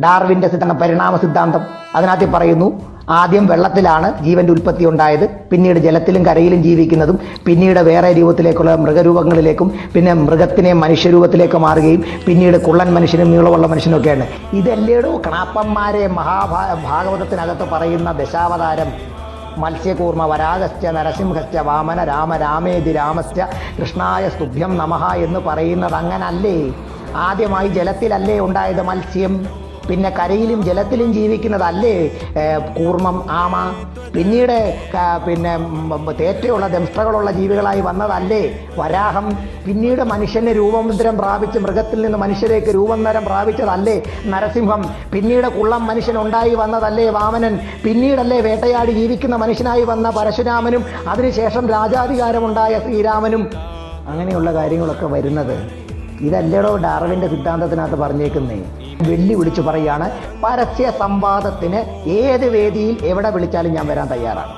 ഡാർവിൻ്റെ സിദ്ധാന്തം, പരിണാമ സിദ്ധാന്തം. അതിനകത്ത് പറയുന്നു, ആദ്യം വെള്ളത്തിലാണ് ജീവന്റെ ഉൽപ്പത്തി ഉണ്ടായത്, പിന്നീട് ജലത്തിലും കരയിലും ജീവിക്കുന്നതും, പിന്നീട് വേറെ രൂപത്തിലേക്കുള്ള മൃഗരൂപങ്ങളിലേക്കും, പിന്നെ മൃഗത്തിനെ മനുഷ്യരൂപത്തിലേക്ക് മാറുകയും, പിന്നീട് കുള്ളൻ മനുഷ്യനും നീളമുള്ള മനുഷ്യനും ഒക്കെയാണ്. ഇതല്ലേടോ കണാപ്പന്മാരെ ഭാഗവതത്തിനകത്ത് പറയുന്ന ദശാവതാരം? മത്സ്യകൂർമ്മ വരാഗസ്യ നരസിംഹസ്യ വാമന രാമ രാമേതി രാമസ്യ കൃഷ്ണായ സ്തുഭ്യം നമഃ എന്ന് പറയുന്നത് അങ്ങനല്ലേ? ആദ്യമായി ജലത്തിലല്ലേ ഉണ്ടായത് മത്സ്യം? പിന്നെ കരയിലും ജലത്തിലും ജീവിക്കുന്നതല്ലേ കൂർമ്മം, ആമ? പിന്നീട് പിന്നെ തേറ്റയുള്ള ദംഷ്ട്രകളുള്ള ജീവികളായി വന്നതല്ലേ വരാഹം? പിന്നീട് മനുഷ്യന് രൂപമുദ്രം പ്രാപിച്ച് മൃഗത്തിൽ നിന്ന് മനുഷ്യരേക്ക് രൂപാന്തരം പ്രാപിച്ചതല്ലേ നരസിംഹം? പിന്നീട് കുള്ളം മനുഷ്യനുണ്ടായി വന്നതല്ലേ വാമനൻ? പിന്നീടല്ലേ വേട്ടയാടി ജീവിക്കുന്ന മനുഷ്യനായി വന്ന പരശുരാമനും അതിനുശേഷം രാജാധികാരമുണ്ടായ ശ്രീരാമനും? അങ്ങനെയുള്ള കാര്യങ്ങളൊക്കെ വരുന്നത് ഇതല്ലേടോ ഡാർവിൻ്റെ സിദ്ധാന്തത്തിനകത്ത് പറഞ്ഞേക്കുന്നേ? വെല്ലുവിളിച്ചു പറയാണ്, പരസ്യ സംവാദത്തിന് ഏത് വേദിയിൽ എവിടെ വിളിച്ചാലും ഞാൻ വരാൻ തയ്യാറാണ്.